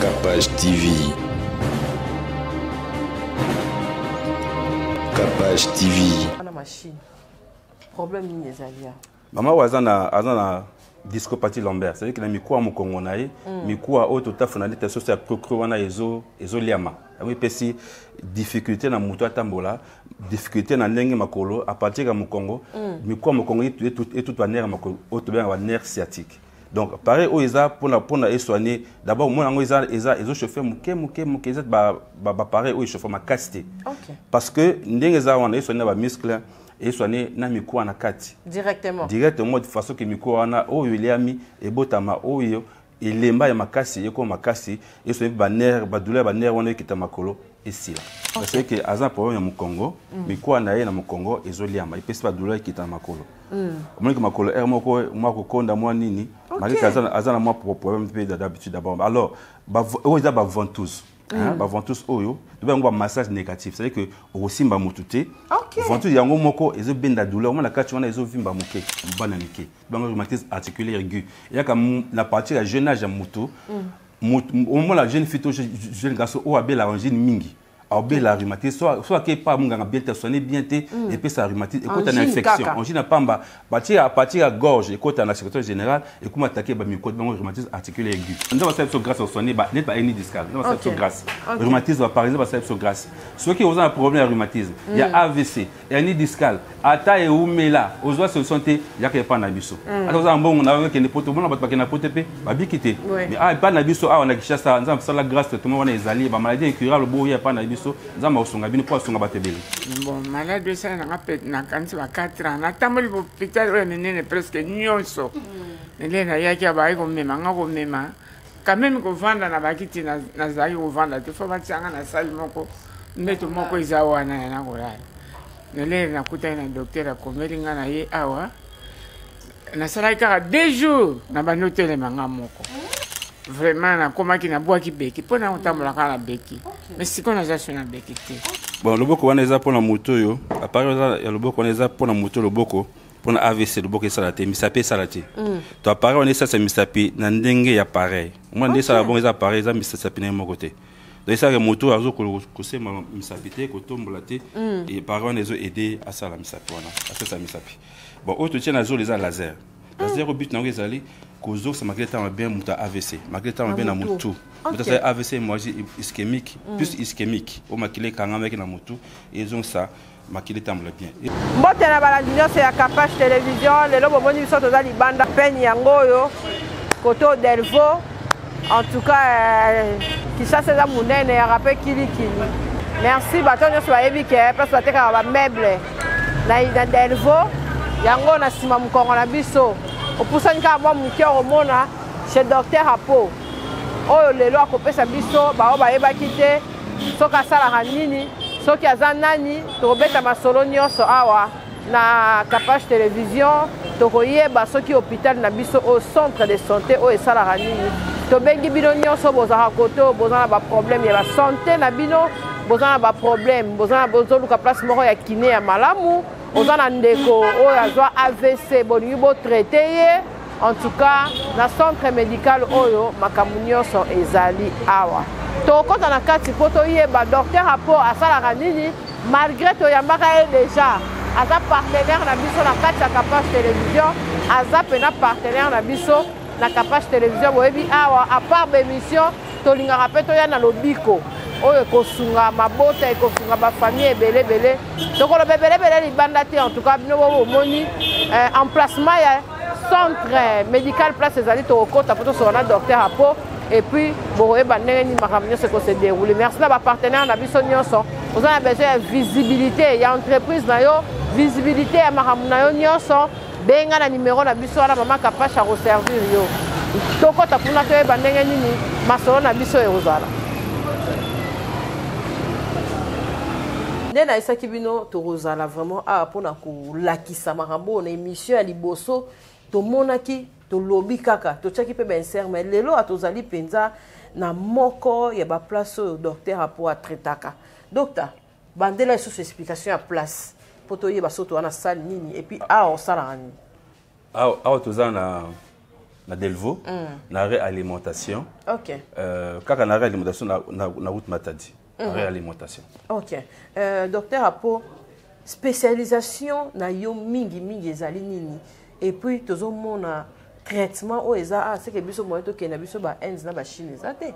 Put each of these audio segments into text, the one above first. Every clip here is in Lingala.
Capage TV. Capage TV. La machine. Problème ni ezalia. Maman wazana discopathie lombaire, c'est-à-dire que na mikuwa mukongo na ye, mikuwa auto tafuna leta sosia krokro wana ezo liama. Ami pesi difficulté na muto atambola, difficulté na ndenge makolo à partir ya mukongo, mikuwa mukongo et tout nerf makolo, auto bien nerf sciatique. Donc pareil au eza pour soigner d'abord moi ngo eza chauffer muke eza ba pareil au chauffer ma casté. Parce que ndenge eza wana soigner ba muscle et soigner na mikuwa na kati directement de façon que mikuwa wana oyo eliami ebotama oyo elemba ya makasi eko makasi et soigner ba nerf ba douleur ba nerf wana kita makolo ici là parce que azan problème ya mukongo mikuwa na ye na mukongo ezoliama ipesi ba douleur kita makolo Monique makolo moko mako konda moi nini malgré azana moi problème d'habitude d'abord alors oyo eza ba ventouse ba ventouse oyo doba ngo ba massage négatif c'est à dire que osimba mutute ventouse yango moko ezo benda douleur moi na kati wana ezo vimba moke bana mike bango rhumatisme articulaire aigu ya ka na partie ya jeune âge ya mutu au moment la jeune fille jeune garçon o abela angine mingi aubé la rhumatisme soit que pas munga bien te soigner bien te et puis ça rhumatisme et quand tu as une infection angine pamba à partir à gorge et quand tu as la circulation générale et comment attaquer ba micro bango rhumatisme articulaire aigu on va faire grâce au soigner ba net pas hernie discale on va faire grâce rhumatisme par exemple va faire grâce ceux qui ont un problème de rhumatisme il y a AVC hernie discale ata et umela ozwa se santé ya ke pas na biso ata za mbongo na ke ne poto bona ba na poto pe ba bikité mais pas na biso on a kishasa nzam ça la grâce tout le monde ezali ba maladie incurable bo ya pas na biso nzamba osonga bino po osonga batebele bon malade ça na ngapet na kanti ba 4 ans na tamoli l'hôpital o nene presque nyonso nele na yaki ba ko mema ngako mema quand même ko vanda na bakiti na zaki ko vanda te fo batsanga na salle moko meto moko izawana na ko la nele na kuta na docteur akomelinga na ye awa na sala ka 2 jours na banotele manga moko vraiment na komaki na bwaki beki pona otambola kala beki mais siko na zaso na beki te bon loboko wana eza pona moto yo appareil ya loboko wana eza pona moto loboko pona AVC loboko esala te misape esala te to appareil wana esala misape na ndenge ya pareil moi ndenge esala bon eza pareil eza misape na moko te donc ça que moto azo kosema misape te kotombola te et appareil wana ezo aider à ça la misape wana à ça misape bon auto tient na zo les laser laser au but na ezali kozo ça malgré temps bien muta AVC malgré temps bien na mutu muta ça AVC hémorragie ischémique plus ischémique au makile kanga avec na mutu ils ont ça makile tamble bien mbote na balandiyo c'est ya Capage télévision lelo bomoni biso toza libanda peine yango yo koto Delvaux en tout cas qui ça c'est la munene ya rappel kilikili merci bato nyonso bayebi ke place bateka ba meuble na Delvaux yango na sima mukongo na biso opusani ka mwa muke omona chez docteur Apo oyo lelo akopesa biso bao bayebaki te soki asalaka nini soki aza nani tokobeta masolo nyonso awa na Capage télévision tokoyeba soki hôpital na biso au centre de santé oyo esalaka nini tobengi bino nyonso bozalaka koto bozala na baproblème ya basanté na bino bozala na baproblème bozoluka place moko ya kine ya malamu oza na ndeko oyo azwa AVC bolingi botraite ye en tout cas na centre médical oyo makambo nyonso ezali awa tokota na kati po toyeba docteur Apo asalaka nini malgré toyambaka ye déjà aza partenaire na biso na kati ya Capage télévision aza pena partenaire na biso na Capage télévision boyebi awa à part bémission tolingaka mpe toya na lobiko oyo ekosunga mabota ekosunga bafamille ebelebele tokoloba ebelebele libanda te en tout cas bino bomoni emplacement ya centre médical place ezali tokokota po tosoka na docteur Apo et puis bokoyeba ndenge nini makambo nyonso ekose déroule merci na bapartenaire na biso nyonso oza na besoin ya visibilité ya entreprise na yo visibilité ya makambo na yo nyonso benga na numéro na biso wana mama Capage akoservir yo tokota mpuna toyeba ndenge nini masolo na biso ekozala nde na esaki bino tokozala vraiment awa mpona kolakisa makambo na émission ya liboso tomonaki tolobi kaka totiaki mpe bainsert mais lelo atozali mpenza na moko ya baplace oyo docteur Apo atraitaka docteur bandela lisusu explication ya place mpo toyeba so toza na sale nini et puis awa osalaka nini awa toza na Delvaux, na réalimentation. OK. Kaka na réalimentation na route Matadi. Réalimentation. OK. Docteur Apo, spécialisation na yo mingi ezali nini? Et puis tozo mona traitement o eza c'est que biso moyo to ke na biso ba ends na ba Chine ezate.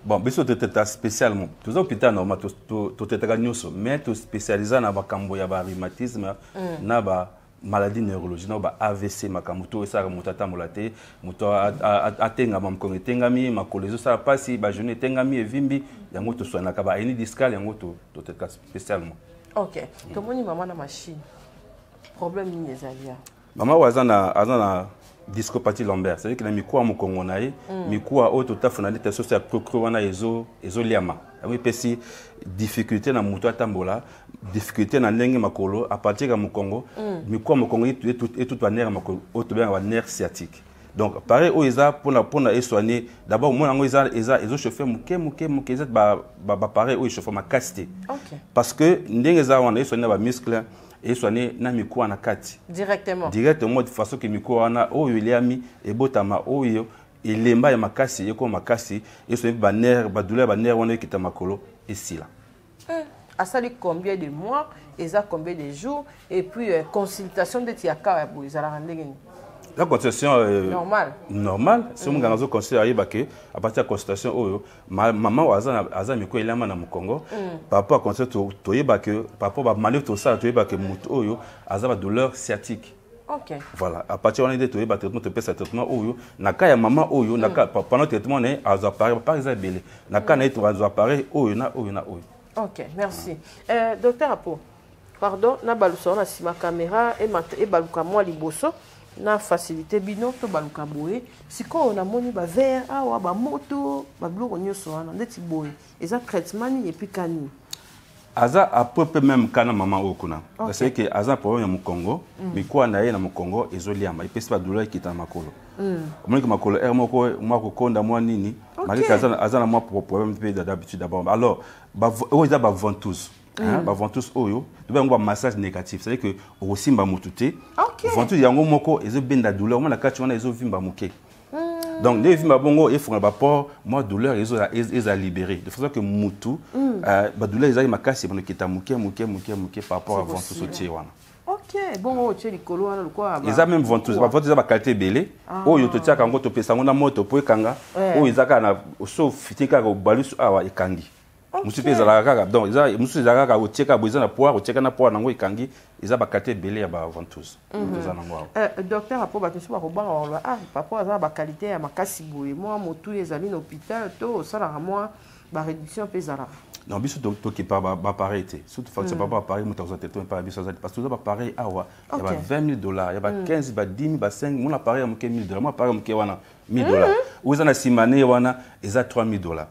Bon, biso te teta spécialement. Tous hôpital normal to teta nyoso, mais to spécialisé na ba kambo ya ba rhumatisme na ba maladie neurologique na ba AVC makambo to esa mutata molate, muto atenga mamkongo tengami makolezo sa pasi ba journée tengami evimbi yango to soana ka ba eni discal yango to teta spécialement. OK. To moni maman na machine. Problème ni ezali. Maman azana discopathie lombaire, c'est-à-dire que na mikuwa mukongo na ye, mikuwa o to tafuna lite so ya krokro wana ezo liama. Oui, pesi difficulté na muto atambola, difficulté na ndenge makolo à partir de mukongo, mikuwa mukongo et tout wa nerf makolo, o to bien wa nerf sciatique. Donc pareil o eza pour na soigner, d'abord moi ngo ezo chauffer muke eza ba pareil o chauffer ma casté. OK. Parce que ndenge za wana soigner ba muscle et soigner na mikuwa na kati directement de façon que mikuwa na oyo eliami ebotama oyo elemba ya makasi eko makasi et soigner ba nerf ba douleur ba nerf wana ekita makolo esila. Asali combien de mois et ça combien de jours et puis consultation de tiaka ya bo ezala ndenge ni? La consultation normal si mon ganazo conseiller que à partir de consultation oyo maman aza miko elama na mukongo papa consultation to yeba que papa ba manœuvre to ça to yeba que muto oyo aza ba douleur sciatique. OK. Voilà, à partir on est to yeba traitement to pesa traitement oyo na ka ya maman oyo na ka pendant traitement né azo appareil par exemple belé na ka na to azo appareil oyo na oyo. OK, merci. Docteur Apo, pardon, na baluso na sima caméra et baluka moi liboso. Na facilité bino to baluka boye siko na moni ba verre awa ba moto ba bloko nyoso wana ndeti boye eza traitement ni epi kani aza à peu près même kana maman okuna c'est que aza problème ya mukongo mikuwa na ye na mukongo ezoliama ipesi ba douleur kita makolo moni que makolo moko konda mwa nini malika aza na mwa problème d'habitude d'abord alors ba oza ba ventouse ba ventouse oyo to ba massage négatif c'est à dire que osimba mututé ventouse yango moko ezo benda douleur mona kati wana ezo vimba muke donc les vimba bongo e fona ba port moi douleur ezo libéré de façon que mutu ba douleur ezo makasi bono kita muke par rapport à ventouse otie wana. OK, bon o tie likolo wana lokwa ba eza même ventouse ba qualité belé oyo to tiaka ngo to pesa ngo na moto po ekanga oyo ezaka na so fitika ko balusu awa ekangi. Musu pe zala kaka donc eza musu zala kaka otieka boza na poire otieka na poire nango ikangi eza ba qualité belé ya ba ventouse eza nango. Docteur Apo ba tso ba kobanga wala papa eza ba qualité ya makasi boye moi motu ezali na hôpital to sala moi ba réduction pe zala. Non biso to ki pa ba pareil té surtout fa pas ba pareil mutu za teto pa biso za parce que ba pareil awa ya ba $20,000 ya ba 15 ba 10 ba 5 mon appareil am ke $1,000 moi appareil am ke wana $1,000 ou eza na simane wana eza $3,000.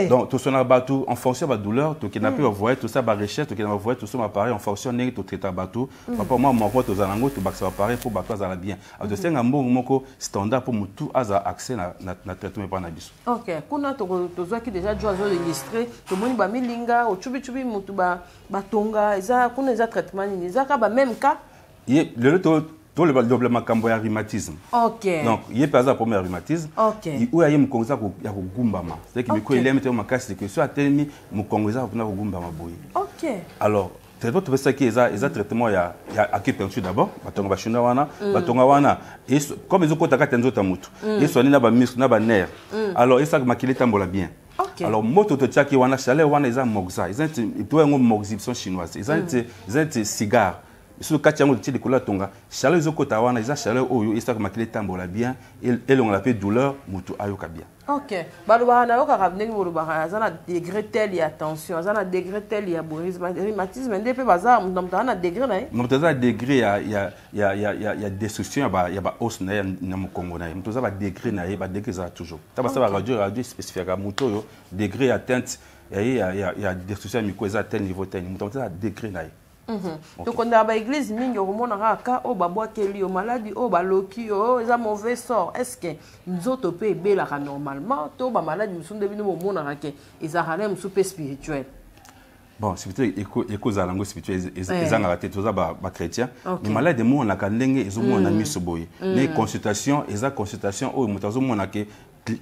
Donc tout ça bateau en fonction de la douleur tout qui n'a pas voyer tout ça ba recherche tout qui n'a pas voyer tout ça appareil en fonction de tout traiter bateau papa moi mon pote aux alango tout ça appareil pour bateau ça va bien alors c'est un moko standard pour tout asa accès na traitement par na biso. OK kuna to zo ki déjà jo enregistré to moni ba milinga o chubi mutu ba tonga eza kuna eza traitement ni eza ka ba même cas le tout le double makambo ya rhumatisme. OK. Donc, il y a pas ça premier rhumatisme. OK. Où il y a un konza ya kugumbama. C'est que miko il aime te makasi que soit tellement mu kongoza kuna kugumbama boy. OK. Alors, traitement tu fais ça qui est traitement ya acupuncture d'abord, batonga bashuna wana, batonga wana et comme ils ont kotaka tenzo ta mutu. Et soigner na ba muscle na ba nerf. Alors, et ça makile tambola bien. Okay. Alors moto to tchaki wana chaleur wana ils ont moxa, ils ont un moxibson chinoise. Ils ont cigare. Sur le cas de la couleur tonga, chaleur zokota wana isa chaleur oyo isa ko makile tambola bien et on l'appelle douleur mutu ayoka bien. OK. Baluba na yoka kabneki baluba za na degré tel ya tension, za na degré tel ya rhumatisme ndé pe baza mtamta na degré na. Mtamta degré ya destruction ya ba os na mukongo na. Mtamta ba degré na ba degré za toujours. Ta ba sa radio spécifique à muto yo degré atteinte ya destruction mucosa tel niveau tel. Mtamta degré na. Donc on a ba église mingi omona ka o babwa keli o maladie o baloki o eza mauvais sort est-ce que nzoto pe belaka normalement to ba maladie musunde bino omona ke eza halem super spirituel Bon, spirituel eza lango spirituel ezanga raté toza ba chrétien. Mais malade mo na kandenge ezomo na miso boye. Mais consultation o mutazo mo na ke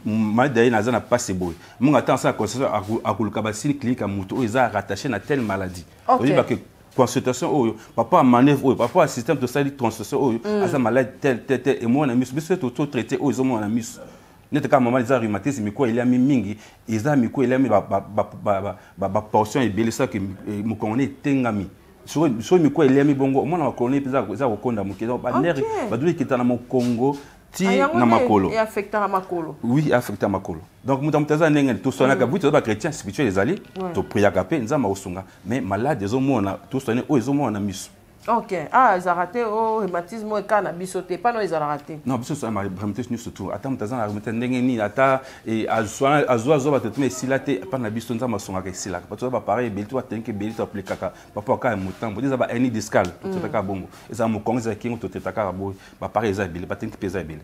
malade na zana passe boye. Mo attend ça consultation akuluka ba sini clinique muto eza rattaché na telle maladie. On dit ba que consultation oyo papa manœuvre oyo papa système de salut consultation oyo asa malade tel et mo na miso biso to traiter oyo zomo na miso. Nete ka maman les rhumatisme miko il y a mingi eza miko il y a ba portion ebele ça que mo connait tengami so miko il y a mi bongo mona connait peza za kokonda mukeza ba nerf ba duli kitana mo Congo ti na makolo et affecta makolo oui affecta makolo donc mutamutaza ndenge to sona ka buto ba chrétien spirituel ezali to priya kapé nzama osunga mais malade zo mona to sona o zo mona miso. Ok. Ah, ils ont raté au rhumatisme et cannabis sauté. Pas non, ils ont raté. Non, parce que ça m'a rhumatisme surtout. Attends, t'as un rhumatisme n'engeni ata et azwa zoba te mais si là t'es pas na biso nza masonga ke sila. Parce que ça va pareil, beli toi tenke beli toi appeler kaka. Papa ka mutambo. Ils ont hernie discale. Tout taka bongo. Ils ont mo kongo za kingo to taka bo. Ba pareil za beli, ba tenke pesa beli.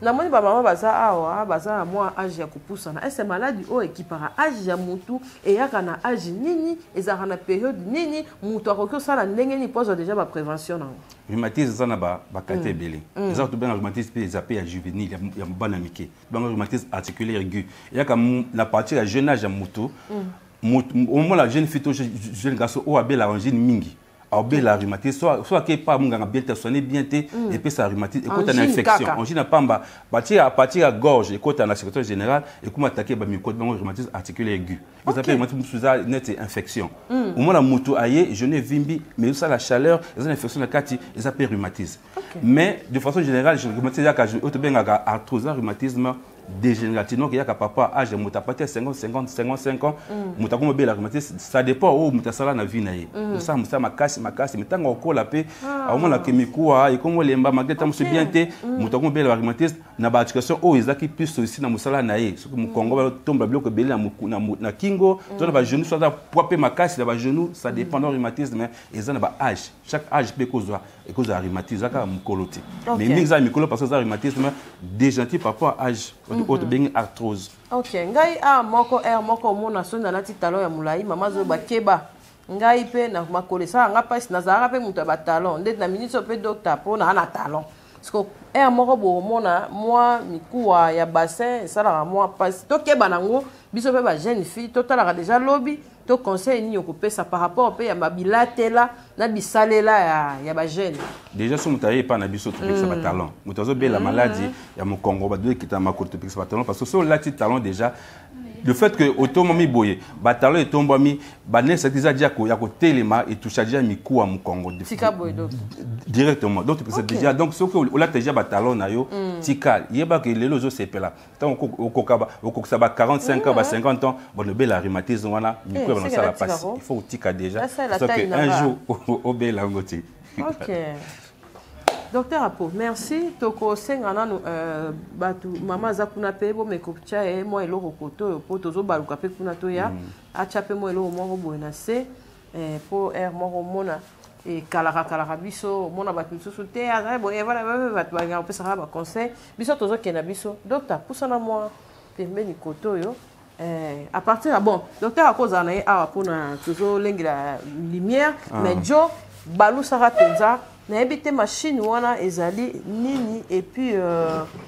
Na moni ba maman baza awa, baza moi âge ya kupusa na. Est-ce maladie o équipara âge ya mutu et ya kana âge nini, ezaka na période nini, mutu akoko sala ndenge ni pose déjà ma prévention non rhumatisme ça na ba kate belé ça tout bien rhumatisme peut zapper à juvénile ya bana mike donc rhumatisme articulaire aigu il y a comme la partie à jeune âge mutu au moment la jeune fille jeune garçon o abel arrangine mingi la rhumatisme soit que pas munganga bien te soigner bien te et puis ça rhumatisme et quand une infection on dit na pamba à partir à gorge et quand la secrétaire générale et comment attaquer ba mycose donc rhumatisme articulaire aigu vous appelez rhumatisme sous net infection au moment la moto aillé je ne vimbi mais ça la chaleur les infections la kati ils appellent rhumatisme mais de façon générale je rhumatisme ya ka auto benga arthrose rhumatisme dégénératif donc il y a papa âge muta paté 55 ans muta comme bela rhumatisme ça dépend où muta sala na vie na ye ça musa makasi mitanga okola pe au moins la kimikuwa et comme lemba mageta musu bien te muta comme bela rhumatisme na ba articulation o ezaki plus aussi na musala na ye ce que mu Congo ba tomba bloc bela na kingo to na ba genou soit poipe makasi na ba genou ça dépend du rhumatisme mais ezana ba âge chaque âge peut cause de rhumatisme aka mukoloti mais minza mikolo parce que ça rhumatisme dégénératif par rapport à âge autre bien arthrose. Ok, ngai moko mona so na lati talon ya mulai mama zo bakeba. Ngai pe na makole sa nga pas na zara pe muta ba talon ndet na ministre pe docteur po na talon. Parce que moko bo mona moi mikuwa ya bassin ça la moi pas to keba nango biso pe ba jeune fille totala déjà lobby to conseil ni okopesa par rapport pe ya mabilatela na bisalela ya ba jeune. Déjà so mutaye pa na biso to pekisa ba talon. Mutazo be la maladie ya mo Congo ba de kita makolo to pekisa ba talon parce que so la ti talon déjà le fait que automomi boye ba talon et tombami ba ne ça déjà dia ko ya ko telema et toucha déjà mikuwa mo Congo directement donc c'est déjà donc ce que on l'a déjà ba talon na yo tika yeba que les lozo sepela tant au ça ba 45 ans ba 50 ans bon be la rhumatisme wana mikuwa ba ça la passe il faut tika déjà parce que un jour au be la ngoti. OK. Docteur Apo, merci. Toko sengana batu mama za kuna pe bo mekopcha e mo eloko koto po tozo baluka pe kuna to ya acha pe mo eloko moko boena se po moko mona e kala biso mona batu susu te a bo e voilà batu ba pesa ba conseil biso tozo kena biso docteur pusana moi pembeni koto yo à partir bon docteur akoza na a pona tozo lengira lumière mais jo balu sara penza na ebité machine wana ezali nini et puis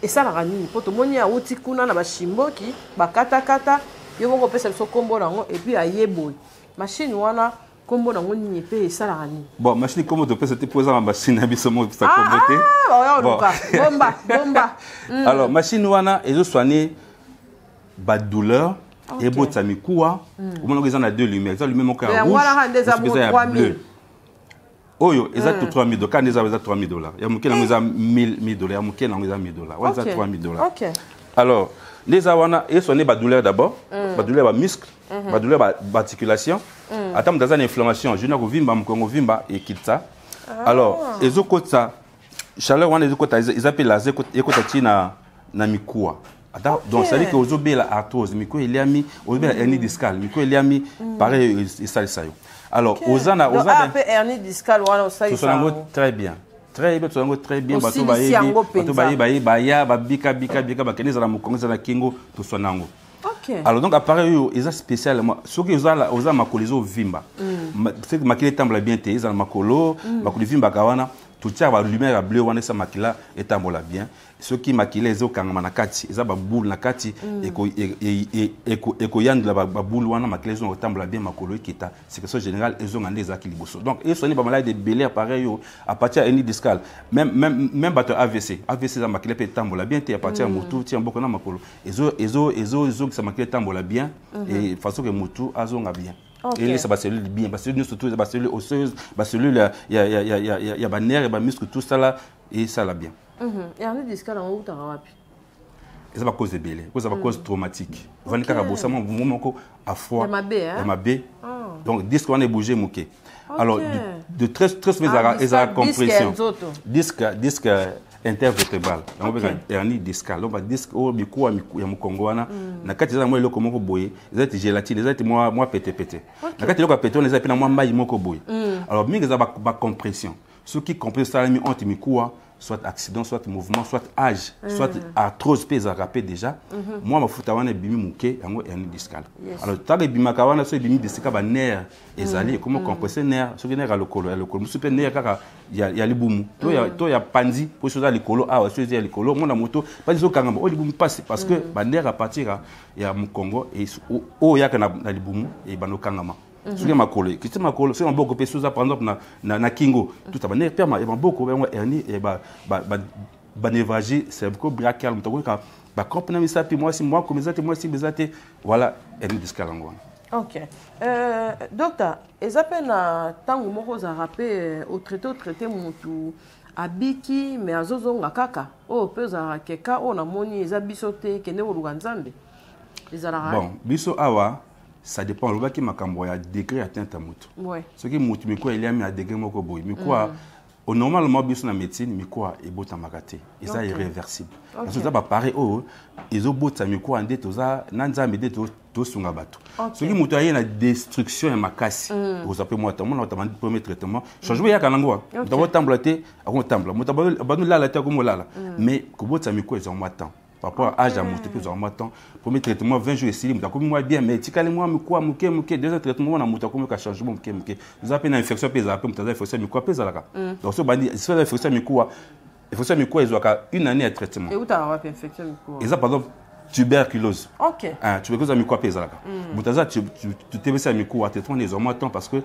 ça la nini poto moni a uti kuna na bashimboki bakata yo moko pesa so kombo nango et puis ayeboy machine wana kombo nango nini pe ça la nini bon machine kombo to pesa te poser en machine biso mo ça comboter bomba alors machine wana ezo soigner ba douleur et botsa mikuwa au moins ils en a deux lumières ça lumière moko rouge et bleu. Oyo exact 3000 dollars quand ils avaient 3000 dollars ya muke na ngeza 1000 dollars ya muke na ngeza 1000 dollars ouais ça 3000 dollars. OK. Alors les awana et soigner ba douleur d'abord ba douleur ba muscle ba douleur ba articulation attends dans une inflammation je na ko vimba mukongo vimba et kitsa alors ezokota chaleur wana ezokota ils appellent la ekota tina na mikuwa donc ça dit que ozobela arthrose mikuwa eliami ozobela hernie discale mikuwa eliami pareil et ça ça. Alors, Ozana hernie discale wana ça très bien. Très bien bato ba bika ba keneza la mukongo za kingo to sonango. Alors donc appareil ils spécial ce que ils ont makolo vimba c'est que makila tambola bien te ils ont makolo vimba kawana tout ça va lumière bleu wana ça makila etambola bien ceux qui makila ezo kangama na kati eza ba boule na kati eko yandla ba boule wana makila ezo etambola bien makolo ekita c'est que ce général ezo ngande eza kiliboso donc ils sont pas malade de belé appareil à partir de discal même bato AVC za makila pe etambola bien te à partir mutu ti mboko na makolo ezo ça makila etambola bien et façon que mutu azonga bien. Et les cellules bien, parce que nous surtout les cellules osseuses, les cellules il y a nerfs, il y a muscles, tout ça là et ça là bien. Et on dit que dans où tu as c'est pas cause de belé, c'est pas cause traumatique. Vous voyez quand ça moment à froid. MAB. Donc disque on est bougé mouké. Alors de très ils compréhension. Disque intervertébral. On va hernie discale. On va disque au micro ya mukongwana. Na kati za moi loko moko boye, ezati gélatine, ezati moi pété. Na kati loko pété on ezati na moi mai moko boye. Alors mingi za ba compression. Ceux qui comprennent ça mi honte mikuwa soit accident, soit mouvement, soit âge, soit arthrose pèse à rapper déjà. Moi ma futa wana bimi muke yango hernie discale. Alors tag bima kawana so bimi discale ba nerf ezali comment compresser nerf, so nerf à lokolo, musupe nerf kaka ya libumu. To ya panzi pour choisir likolo ah so ya likolo mon moto pas zo kangamba o libumu passe parce que ba nerf à partir ya Mukongo et o ya kana na libumu et bano kangama. Sur ma colle, qui ma colle, c'est un beaucoup de choses par exemple na Kingo, tout ça, mais perma, et beaucoup, hernie et névralgie, c'est beaucoup brachial, bah comprenez ça, puis moi si moi comme ça, moi si vous êtes, voilà, hernie discale. Ok. Docteur, ils appellent tant que moi à rappeler au traité mon tout. Abiki, mais à zozonga kaka, oh, pesa keka, on a moni, ils abisoté, kene ou luganzambe. Bon, biso awa. Ça dépend le qui m'a cambré à degré atteint à moto. Ce qui moto mais quoi il y a mis à degré moko boy. Mais quoi normalement bien sur la médecine mais quoi et bota makate. Et ça est irréversible. Parce que ça va pareil oh ils ont bota mais quoi ande toza nanza me de to sunga bato. Ce qui moto y a une destruction et makasi. Vous appelez moi notamment premier traitement. Changement ya kanango. D'abord tamblaté avant tambla. Moto ba nous là la comme là. Mais ko bota mais quoi ils ont moins temps. Par rapport à l'âge à monter plus en temps, premier traitement 20 jours ici, comme moi bien, mais si moi quoi deuxième traitement on a monté comme un changement nous appelons une infection pèse après nous infection mais quoi pèse là donc ce bandi c'est une infection mais quoi infection mais quoi ils ont une année de traitement et où tu as infection mais quoi ils ont par exemple tuberculose. OK. Tuberculose a mis quoi pèse là. Mutaza tu te ça mis quoi traitement ils ont moins temps parce que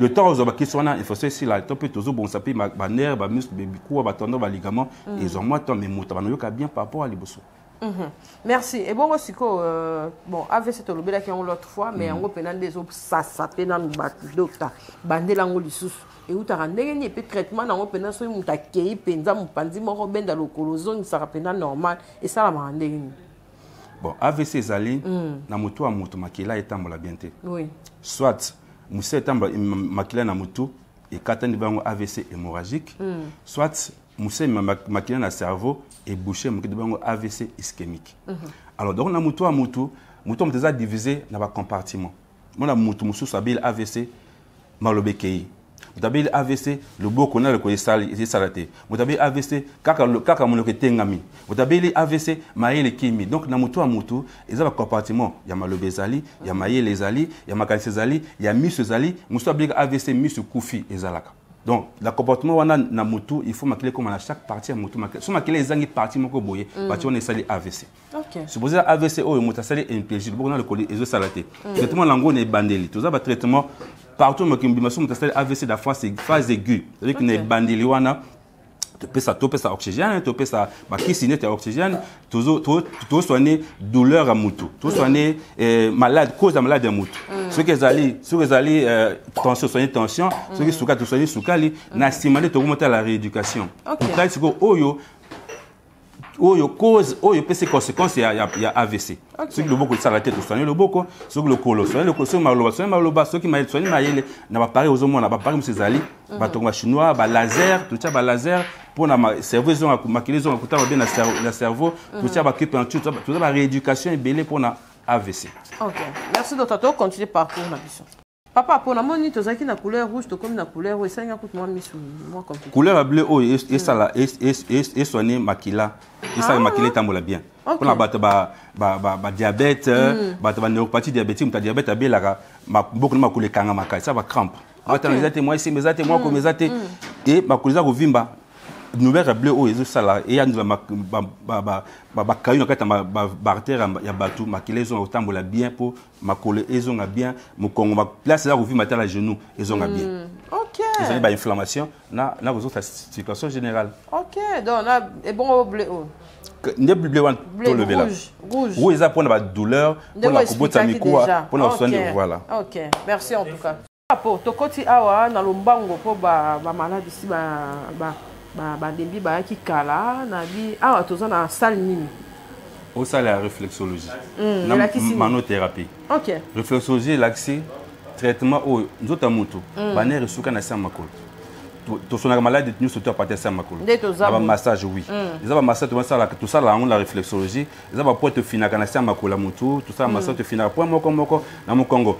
le temps aux qui sont là il faut ici là temps peut toujours bon ça peut ba nerf ba muscle ba quoi ba tendon ba ligament ils ont moins temps mais mutaba no bien par rapport à liboso. Merci. Et bon aussi bon AVC to lobela qui on l'autre fois mais on penan des autres ça penan ba docteur bandela ngo lisusu et où tu as ndenge ni pe traitement na on penan so muta kei penza mupandi moko benda lokolozo ni ça penan normal et ça la mandenge. Bon, AVC Zali, na mutu a mutu makila etambola bien te. Oui. Soit, mutu etambola makila na mutu et katani bango AVC hémorragique. Soit, mutu makila na cerveau et bouché makila bango AVC ischémique. Alors, donc, na mutu a mutu on déjà divisé dans les compartiments. Mon mutu musu sabil AVC malobekei. Vous avez AVC, le beau qu'on a le côté salaté. Vous avez AVC, kaka monoke tengami. Vous avez AVC, maïe les kimi. Donc, na mutu a mutu, ils ont un compartiment. Il y a malobé zali, il y a maïe les zali, il y a makanse zali, il y a misu zali. Nous sommes AVC, misu koufi et zalaka. Donc, le comportement on a na mutu, il faut maquiller comme à chaque partie à mutu. Si maquiller les angi parties moko boye, partie on est sali AVC. OK. Supposez AVC oh mutu sali NPG, bon on a le côté ils ont salaté. Traitement lango est bandeli. Tout ça va traitement partout mais qui me semble que AVC de phase aiguë, c'est-à-dire qu'il est bandeli wana tu peux ça oxygène, tu peux ça qui oxygène, tout soigner douleur à mutu, tout soigner malade cause de maladie à mutu. Ceux qui allaient tension soigner tension, ceux qui souka soigner soukali, na stimuler tout remonter à la rééducation. Pourquoi c'est que cause peut ses conséquences il y a AVC. Ceux qui le beaucoup ça la tête soigner le beaucoup, ceux qui le colo soigner le colo maloba ceux qui m'a soigner maïle n'a pas parlé aux hommes n'a pas parlé monsieur Ali, batonga chinois, ba laser, tout ça ba laser pour na cerveau ils ont maquiller ils ont écouter bien la cerveau, tout ça ba acupuncture, tout ça ba rééducation et belé pour na AVC. OK. Merci docteur, continuez parcours na mission. Papa, pour la monnaie, tu as na couleur rouge, tu comme la couleur rouge, ça y a coûte moins moi compliqué. Couleur bleu, oh, et ça là, et soigner makila, et ça makila tambola bien. Pour la diabète, la neuropathie diabétique, la diabète, beaucoup de gens qui ont ça va crampe. Moi ici, mes athées, moi comme mes athées, et ma colisa vimba. Nous verrons bleu au et ça là et y a nous ma caillou quand ma barrière ya batou ma qu'ils ont autant la bien pour ma coller ils ont bien mon congo ma place là où vit matin la genou ils ont bien. OK. Ils ont une inflammation na vous autres situation générale. OK. Donc là est bon bleu. Ne bleu one to lever là. Rouge. Oui, ça pour la douleur, pour la kubota mikoa, pour la soigner voilà. OK. Merci en tout cas. Pour to koti awa na lombango pour ba maladie si ba débit ba ki kala na bi awa toza na salle nini au salle la réflexologie manothérapie. OK. Réflexologie l'accès traitement au nzota mutu baner resuka na samakolo to sona maladie nous surtout à partir de samakolo ba massage oui ils ba massage tout ça là on la réflexologie ils ba pour te finaka na samakolo mutu tout ça massage te finaka pour moko na mokongo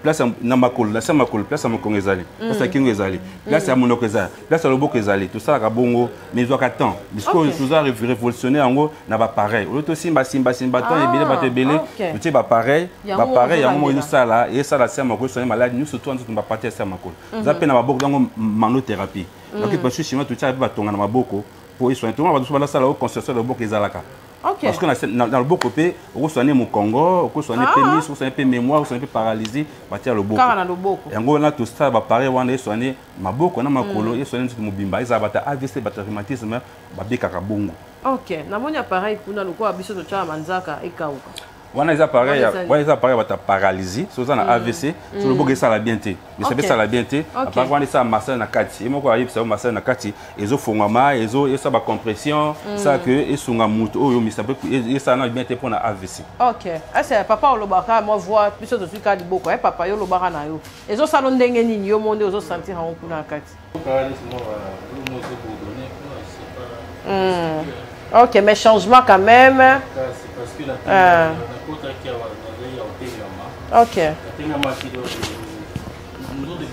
place na makolo na samakolo place na mokongo ezali place kingo ezali place ya monoko ezali place ya loboko ezali tout ça ka bongo mais zo ka temps bisco tout ça révolutionner en na ba pareil auto simba temps ebele ba te belé tu ba pareil ya mo nous ça là et ça la samakolo soigner maladie nous surtout on ba partir de samakolo ça peine ba boko dans manothérapie. Donc parce que chinois tout ça va tonga na maboko pour soigner tout le monde va la sala au concession de boko ezalaka. OK. Parce que dans le boko pe on soigner mon Congo, on soigner pénis, on soigner mémoire, on soigner paralysé, va tirer le boko. Car na le boko. Et ngo na tout ça va pareil on soigner maboko na makolo et soigner tout mobimba ils va ta AVC ba rhumatisme ba beka bongo. OK. Na moni appareil kuna loko abiso to cha manzaka ekauka. Wana ils appareil va ta paralysie, so ça na AVC, sur le boko ça la bienté. Mais ça ça la bienté. Après on ça massage na kati. Et moi quoi ça massage na kati, ezo fongama, ezo ça ba compression, ça que et sunga mutu oyo mi ça peut et ça na bienté pour na AVC. OK. Ah c'est papa olobaka moi voir biso to suka di boko, papa yo lobaka na yo. Ezo salon ndenge nini yo monde ozo sentir en kuna kati. OK, mais changement quand même. Parce que la côte qui a OK. Nous de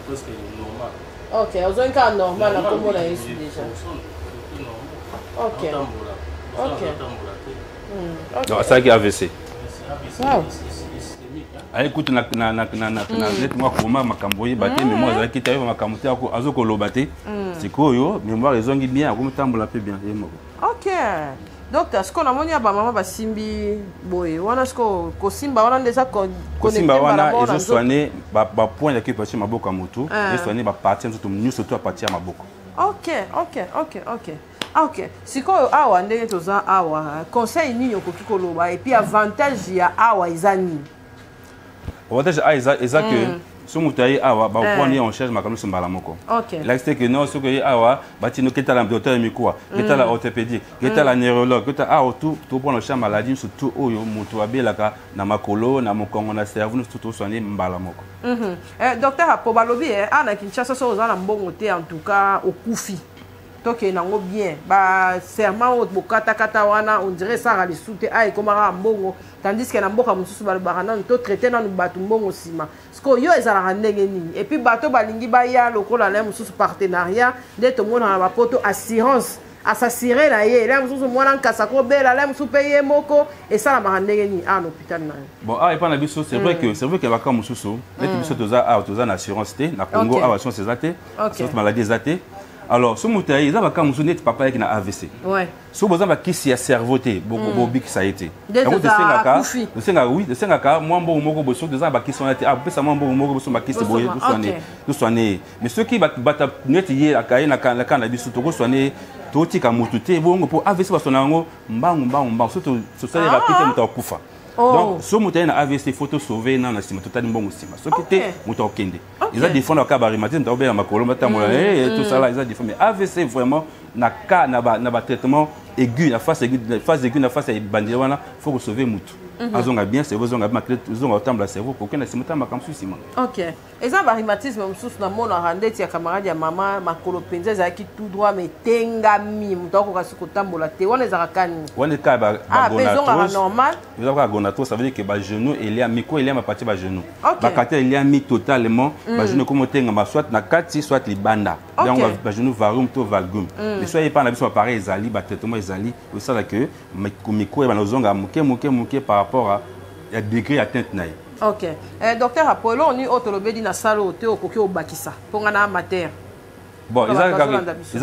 presque normal. OK, aux un cas normal la comme on a ici déjà. OK. OK. Non, ça qui AVC. Wow. Écoute na net moi comment makambo yebate mémoire za ki tayo makambo te ako azoko lobate sikoyo mémoire ezongi bien ako mutambola pe bien yemo. OK. Docteur, ce qu'on a moni ba mama ba simbi boye wana sko ko simba wana ndeza ko simba wana ezo soigner ba point ya ki partie maboko mutu et soigner ba partie surtout nous surtout à partir maboko. OK. OK. Sikoyo awa ndenge toza awa conseil nini okoki koloba et puis avantage ya awa izani. Avantage eza que so mutayi awa ba poni en charge makano simbala moko. OK. Là c'est que non so que awa batino keta la docteur mikwa, keta la orthopédique, keta la neurologue, keta awa tout prendre en charge maladie surtout oyo mutu abelaka na makolo na mokongo na cerveau tout soigner mbala moko. Docteur Apobalobi ana Kinshasa so ozana mbongo te en tout cas okufi. Donc nango bien ba serment au bokata kata wana on dirait ça ra lisute ay komara mbongo tandis que na mboka mususu ba barana to traiter na batu mbongo sima parce yo ezala ndenge nini et puis bato balingi ba ya lokola na mususu partenariat de to mona na ba poto assurance assassirer na ye la mususu mwana nkasa ko bela la mususu payer moko et ça la ndenge nini à l'hôpital na bon ah et pas na biso c'est vrai que ba ka mususu net biso toza na assurance té na Congo assurance zate assurance maladie zate. Alors, ce moutaï, ils ont quand même net papa qui na AVC. Ouais. So besoin ba kisi ya cerveau te, bobi qui ça a été. Donc de sengaka moi mbo moko boso de za ba kisi on a été ah pesa moi mbo moko boso ba kisi boye tout soigner. Mais ceux qui ba net yé la kaye na kana biso to ko soigner to tika mutu te bongo pour AVC ba sonango mbangu surtout société rapide muta kufa. Donc, ce moutaï na AVC photo sauver na sima total mbongo sima. Ce qui était muta okende. Ils ont défendu le cas rhumatisme ta obé na makolo mata mola et tout ça là ils ont défendu. Mais AVC vraiment na cas na ba traitement aigu na face aiguë na face bandit wana faut sauver mutu. azonga bien cerveau zonga makile zonga otambla cerveau pour que na simota makambo susima. OK. Et ça rhumatisme mususu na mona rendeti ya camarade ya mama makolo penza ezaki tout droit metengami mutako kasi kotambola te wana ezaka kani. Wana ka ba gonatose normal. Vous avez gonatose ça veut dire que ba genou il y a miko il y a ma partie ba genou. Ba kata il y a mis totalement ba genou comme tenga ma soit na kati soit libanda. Donc ba genou varum to valgum. Mais soyez pas na biso pareil ezali ba traitement ezali au ça là que miko e ba nozonga muke par rapport à degré atteinte naï. OK. Docteur Apollo, on y autolobé na salle au théo koki obakisa. Pongana amateur. Bon, ils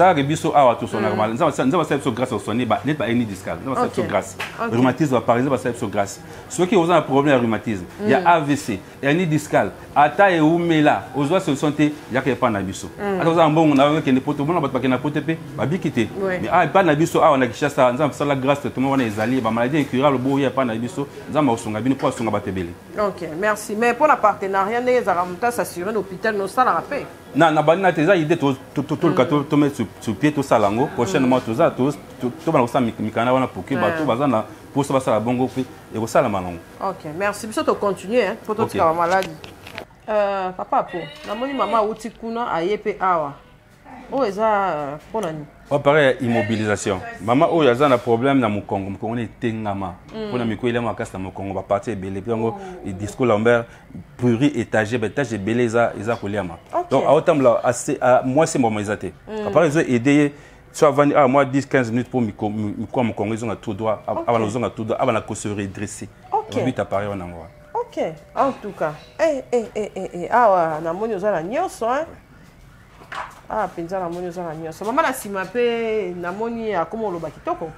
ont réussi à tout son normal. Nous avons fait grâce au sonné, n'est pas une discale. Nous avons fait grâce. Le rhumatisme, par exemple, va faire grâce. Ceux qui ont un problème de rhumatisme, il y a AVC, il y a une discale, Ata et Oumela, aux oies se santé, il n'y a pas d'abisso. Alors, on a un qui n'est pas tout le monde, on n'a pas de mais ah, pas d'abisso, on a qui ça, nous avons fait la grâce, tout le monde est allé, la maladie incurable, il n'y a pas d'abisso, nous avons fait un pour son abatébélé. OK, merci. Mais pour la partenariat, nous avons s'assurer l'hôpital, nous ça la rappelle. Non, na bana teza idée tout le cas to mettre sur pied tout ça lango prochainement tout ça tout bana ça mikana wana pour que bato bazana pour ça la bongo puis et ça la manongo. OK, merci. Biso to continuer hein pour tout cas malade. Papa po, na moni mama uti kuna ayepe awa. O eza ponani. O pareil immobilisation. Maman o yaza na problème na Mukongo, Mukongo ne tengama. Pona miko ile makasta Mukongo ba partir belé puis disco Lambert pluri-étagé, étage belé za koliama. Donc à autant là assez moi c'est moment exacté. Après ils ont aidé soit venir moi 10-15 minutes pour miko Mukongo ils ont tout droit avant ils ont tout droit avant la se redresser. But appareil on envoie. OK, en tout cas. Ah na moni ozala nyonso hein. Ah, penza na moni ozala nyonso. Mama na sima pe na moni akoma loba kitoko.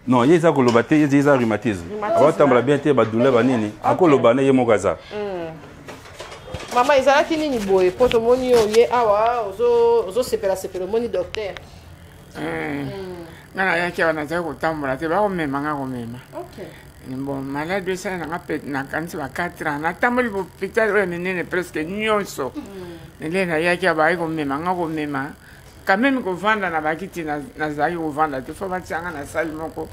Non, il y a des rhumatisme, il y a des rhumatisme. Avant de bien te ba douleur banini, akoloba na ye mokaza. Mama ezala kini ni boye poto moni oye awa ozo sepela moni docteur. Ngana yaki wana za kotambola te ba ko mema nga ko mema. OK. Bon, malade ça na pet na kanti ba 4 ans. Na tamboli hôpital o menene presque nyonso. Nele na yaki ba ko mema nga ko mema. Quand même ko vanda na bakiti na zaki ko vanda te fo ba tsanga na salle moko.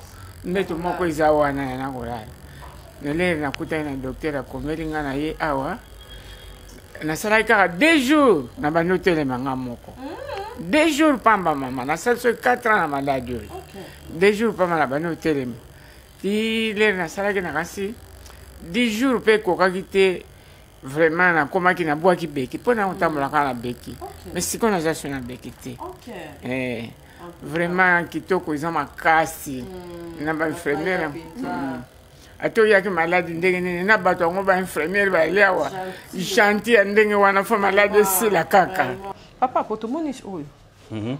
Meto moko izawa na ko la. Nele na kuta na docteur a komeli nga na ye awa. Na sala ka 2 jours na ba notele manga moko. 2 jours pamba mama na salle 4 ans na malade. 2 jours pamba na ba notele. Ti le na sala ke na kasi 10 jours pe ko kakite vraiment na koma ki na bwa ki beki pona otambola ka na beki mais siko na ja na beki te vraiment kitoko iza makasi na ba infirmière ato ya ki malade ndenge nini na bato ngo ba infirmière ba lewa chantier ndenge wana fo malade si la kaka papa poto moni oyo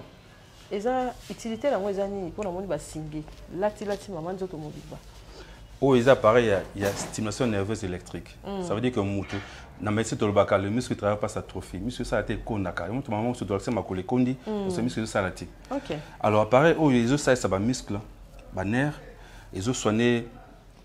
eza utilité la moza nini pour na moni ba singe lati maman nzoto mobiba. Oh, ils pareil, il y a stimulation nerveuse électrique. Ça veut dire que dans le muscle ne travaille pas sa trophie. Le muscle ça a été kondaka. Et mon maman se doit faire ma collègue kondi, ce muscle ça l'a été. OK. Alors pareil, oh ils ont ça va muscle, ba nerf, ils ont soigné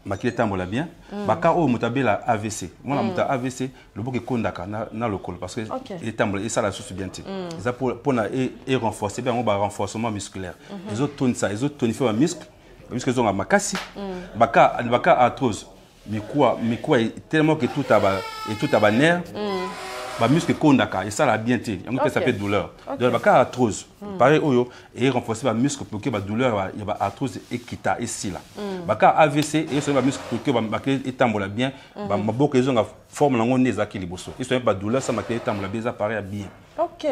makile tambola bien. Ba ka oh mutabela AVC. Moi la muta AVC, le bouc est kondaka na le col parce que il tambola et ça la source bien. Ils pour na et renforcer bien on va renforcement musculaire. Ils ont tourné ça, ils ont tonifié le muscle. Parce que ont makasi baka arthrose mikwa tellement que tout a nerf ba muscle kondaka et ça la bien té on peut s'appeler douleur donc baka arthrose pareil oyo et renforcer ba muscle pour que ba douleur il ba arthrose ekita ici là baka AVC et ça ba muscle pour que ba makele etambola bien ba maboko ils ont forme nango neza ki liboso et ça ba douleur ça makele etambola bien ça pareil bien. OK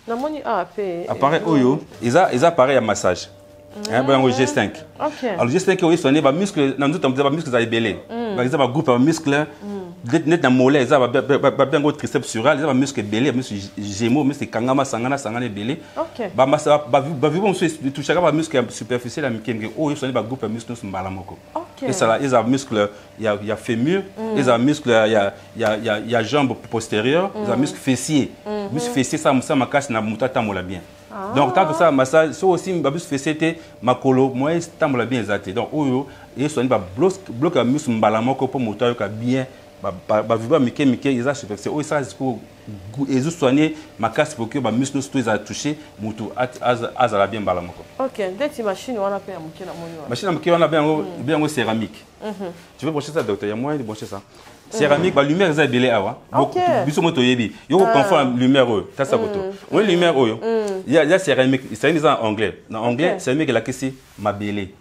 na moni appareil oyo ils a pareil à massage. Un G5. OK. Alors G5 oui sonné ba muscle na nzoto ba muscle za ebelé. Par exemple ba groupe ba muscle net na mollet za ba bien go triceps sural, za ba muscle belé, muscle gémeaux, muscle kangama sangana belé. OK. Ba massa ba vivons sur toucher ba muscle superficiel à mikenge. Oh sonné ba groupe muscle mbala moko. OK. Et ça là, ils a muscle il y a fémur, ils a muscle il y a jambe postérieure, ils a muscle fessier. Muscle fessier ça makasi na mutata mola bien. Donc tant que ça massage so aussi babus fessete makolo moi tambola bien exaté donc oyo et so ni ba bloque muscle mbala moko pour moteur ka bien baviba mike ils a superficiel o ça pour ils soigner ma casse pour que ba muscle tout ils a touché mutu azala bien bala moko. OK, cette machine on a payé muke na moni. Machine muke on a bien céramique. Tu veux brancher ça docteur, il y a moyen de brancher ça. Céramique ba lumière za belé awa. Biso moto yebi. Yo confond lumière ça ça moto. On lumière oyo. Il y a céramique, c'est une en anglais. En anglais, céramique la question ma belé.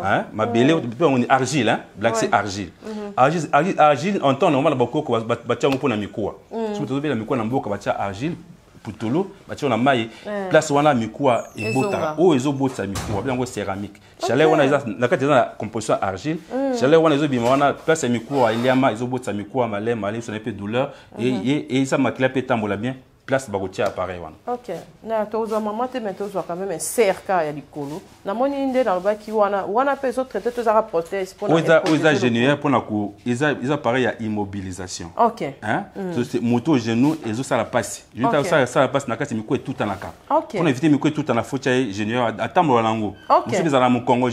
Hein, ma belé on est argile hein, black c'est argile. Argile en temps normal beaucoup batia mo pona mikoa. Surtout bien la mikoa na mboka batia argile putolo batia na mai place wana mikoa ebota o ezobota mikoa bien ngo céramique. Chaleur wana na kati na composition argile. Chaleur wana ezobima wana place mikoa iliama ezobota mikoa malema ça un peu douleur et ça makila pe tambola bien. Place bagotia appareil wana. OK. Na tozo maman te mais tozo quand même un cercle ya likolo. Na moni inde na ba ki wana pe so traiter to za prothèse pour Oza ingénieur pour na ko ils appareil ya immobilisation. OK. Hein? C'est moto genou et ça la passe. Je ta ça la passe na kati miko tout en aka. Pour éviter miko tout en la faute ingénieur atambo lango. Monsieur les ala mon Congo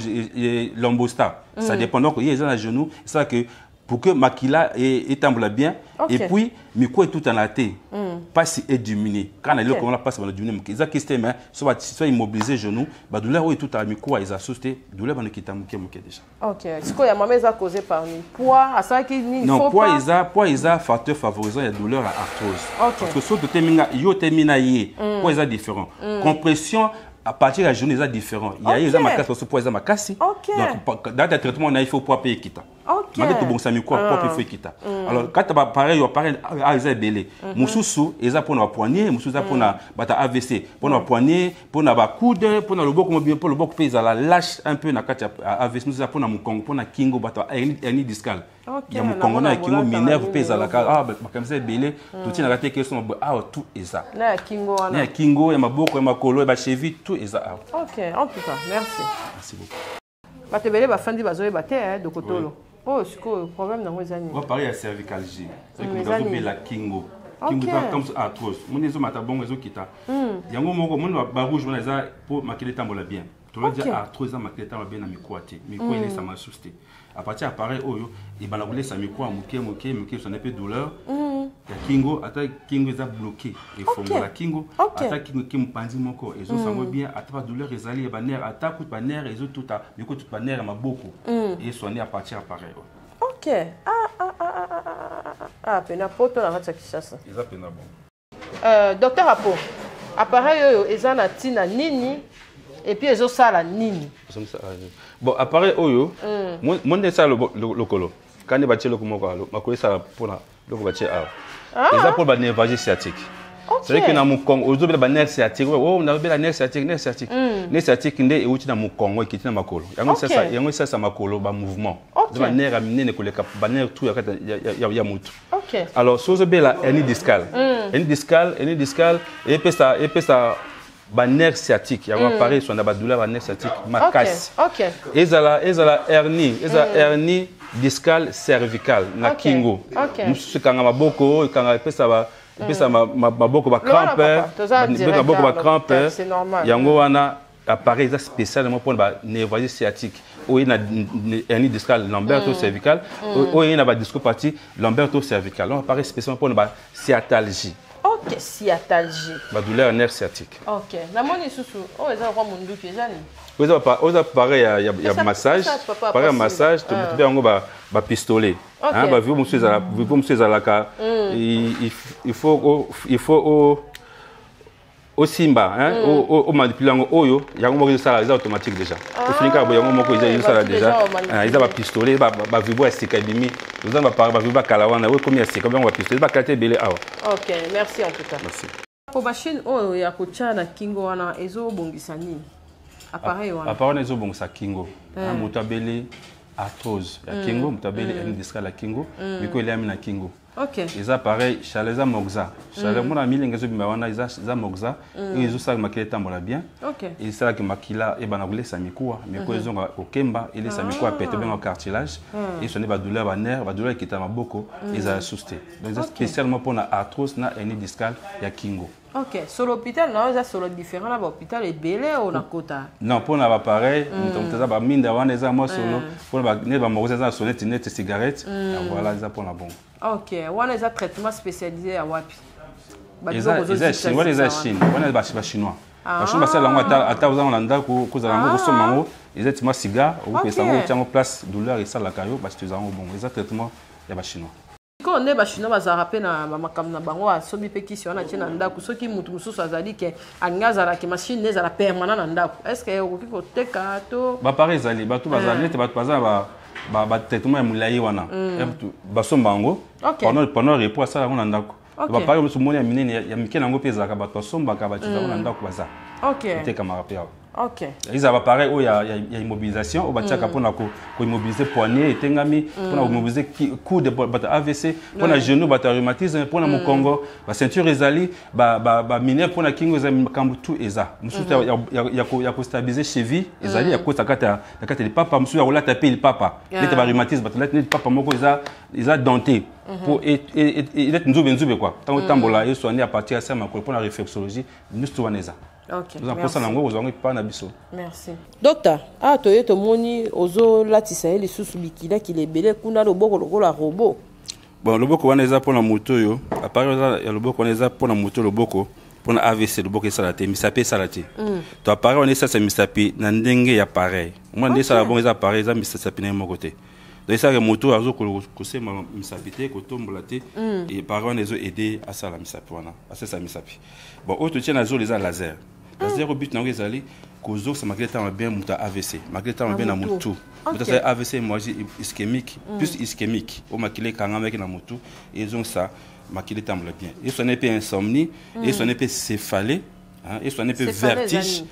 Lombosta. Ça dépend donc il y a un genou, c'est ça que pour que makila étambola bien et puis miko tout en la tête. Passe est diminué. Quand on a comment la passe va diminuer. Ils a question mais soit immobiliser genou, ba douleur ou tout à miko ils a sauté, douleur va nous quitter muke déjà. OK. Ce que ya maman ça causé par ni poids, à ça qui ni non, poids ils a facteur favorisant la douleur à arthrose. Parce que saute termina yo termina yé, poids ils a différent. Compression à partir de la journée, c'est différent. Il y a des gens qui ont ma casse. Donc, dans le traitement, il faut payer quitter. Mais bon, ça me quoi, il faut quitter. Alors, quand tu as pareil, ils ont belé. Moussou, ils ont pour nos poignets, moussou pour nos AVC, pour nos poignets, pour nos coudes, pour nos lobos, pour le boc, ils la lâche un peu na carte AVC, nous pour nos mukong, pour nos kingo, bata hernie discale. Il y a mon Congo na kingo minerve pesa la carte comme ça belé, tout il na raté que son tout est ça. Na kingo wana. Na kingo, ya maboko, ya makolo, ya cheville, tout est ça. OK, en tout cas, merci. Merci beaucoup. Batebele ba fandi bazoye baté de kotolo. Oh, c'est quoi le problème dans les années? On va parler à cervical G. C'est que nous avons la kingo. Kingo comme ça arthrose. Mon les mata bon réseau kita. Yango moko mon ba rouge mon za pour maquiller tambola bien. Tu vas dire arthrose maquiller tambola bien na mikoate. Miko il ça m'a susté. À partir appareil oyo et ba la rouler ça miko muke ça n'est pas douleur. Ya kingo ata kingo za bloqué et fongo la kingo ata kingo ki mpandi moko ezo sango bien ata pas douleur ezali ba nerf ata coup ba nerf ezo tout a miko tout ba nerf maboko et soigner à partir appareil. OK. Pena poto na ratsa kishasa. Eza pena bon. Docteur Apo. Appareil oyo eza na tina nini et puis ezo sala nini? Bon, appareil oyo mon ça le colo. Quand il bâtit le kumoko makolo ça pour la le bâtir ils ont pour la nervage sciatique. C'est-à-dire que dans mon Congo, aujourd'hui la nerf sciatique, on a la nerf sciatique, nerf sciatique ndé et outi dans mon Congo qui est dans makolo. Yango ça makolo ba mouvement. La nerf amener ne koleka ba nerf tout ya mutu. Alors so la hernie discale. Hernie discale et puis ça ba nerf sciatique, il y a un appareil sur la douleur ba nerf sciatique ma casse. Et ça la hernie discale cervicale na kingo. Musu kanga maboko kanga pesa maboko ba crampe. C'est normal. Yango wana appareil spécialement pour ba névralgie sciatique. Ou na hernie discale lombaire-cervicale, ou na ba discopathie lombaire-cervicale. On appareil spécialement pour ba sciatalgie. OK, sciatalgie. Ba douleur nerf sciatique. OK. La moni susu, o eza kwa mundu pezani. Oza pareil il y a massage, pareil massage, tu peux bien ba pistolet. Hein, ba vu monsieur zalaka, il faut au simba hein, au manipulant oyo, yango moko ça là automatique déjà. Au fini ka yango moko ils ça là déjà. Ils ont ba pistolet, ba vibo estika bimi. Nous avons ba vibo kalawana, oui comme estika ba pistolet, ba kate belé awa. OK, merci en tout cas. Merci. Pour machine oyo ya kocha na kingo wana ezo bongisa nini? Appareil wana. Appareil ezo bongisa kingo. Mutabele arthrose ya kingo, mutabele hernie discale ya kingo, miko ile na kingo. OK. Les appareils chaleza moxa. Chaleza mona milinga zo bima wana za moxa, ezo sa makila tambola bien. OK. Et ça que makila e bana gule sa mikuwa, miko ezo okemba, ile sa mikuwa pète bien au cartilage et ce n'est pas douleur ba nerf, ba douleur qui ta maboko, ils a susté. Donc spécialement pour la arthrose na hernie discale ya kingo. Ok, sur l'hôpital, non, ça sur le différent là, l'hôpital est belé ou na kota? Non, pour un appareil, donc ça va mine d'avoir des amours solo, pour ne pas mourir dans sonnette, net cigarette, voilà, ça pour la bombe. Ok, on a un traitement spécialisé à Wapi. Ils ont chinois, ils ont chinois, on a des chinois. Parce que c'est la moitié à Taouza on l'a qu'on cause la langue au mango, ils ont des cigare, ou que ça va en place douleur et ça la caillou, parce que tu as un bon, ils ont traitement il y a chinois. Quand on est bas chinois, on va rappeler na makam na bango a sobi pe kisi on a tient nda ku soki mutu mususu azali ke angaza la ke machine neza la permanent nda. Est-ce que okoki ko teka to ba pareil zali ba tu bazali te ba paza ba traitement ya mulai wana ba sombango pendant repos ça on nda ku ba pareil musu moni ya minene ya mikena ngo peza ka ba to somba ka ba tu on nda ku baza. OK te kamara pe. OK. Ils avaient pareil où il y a immobilisation au bâtiment pour immobiliser poignet et tengami pour immobiliser cou de AVC pour la genou pour rhumatisme pour la Congo la ceinture ezali ba miner pour la kingo ezali kambu tout eza musu ya ko stabiliser cheville ezali ya ko takata le papa musu ya rola taper le papa les ba rhumatisme le papa moko eza denté pour et est nzube quoi tant tambola et soigner à partir de ça pour la réflexologie nous tuaneza. OK. Merci. Docteur, ah toye to moni ozo latisa eli susu bikila ki lebele kuna loboko lokola robot. Bon, loboko wana eza pour la moto yo. Appareil ya loboko wana eza pour la moto loboko pour na AVC loboko esalate misape esalate. To appareil wana esa misape na ndenge ya pareil. Moi ndesa la bon eza pareil eza misape na mon côté. Donc ça que moto azo ko se misapité ko tombola te et pareil wana ezo aider à ça la misape wana. À ça misape. Bon, autre tient azo les laser. Zéro but na ngezali kozo ça maquette en bien muta AVC maquette en bien na mutu muta ça AVC hémorragie ischémique plus ischémique au maquille kanga avec na mutu et ils ont ça maquille tamble bien et ça n'est pas insomnie et ça n'est pas céphalée et ça n'est pas vertige